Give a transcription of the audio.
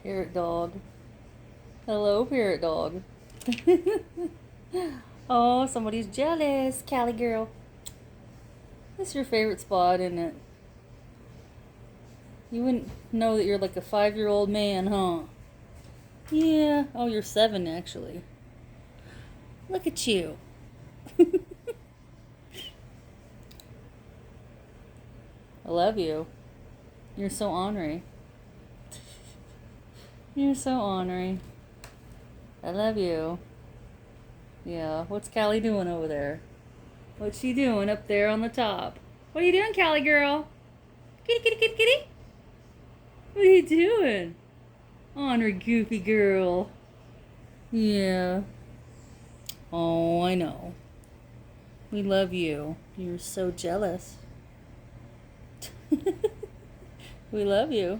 Parrot Dog. Hello, Parrot Dog. Oh, somebody's jealous, Callie girl. This is your favorite spot, isn't it? You wouldn't know that you're like a 5-year-old man, huh? Yeah. Oh, you're 7, actually. Look at you. I love you. You're so ornery. You're so ornery. I love you. Yeah, what's Callie doing over there? What's she doing up there on the top? What are you doing, Callie girl? Kitty, kitty, kitty, kitty. What are you doing? Ornery, goofy girl. Yeah. Oh, I know. We love you. You're so jealous. We love you.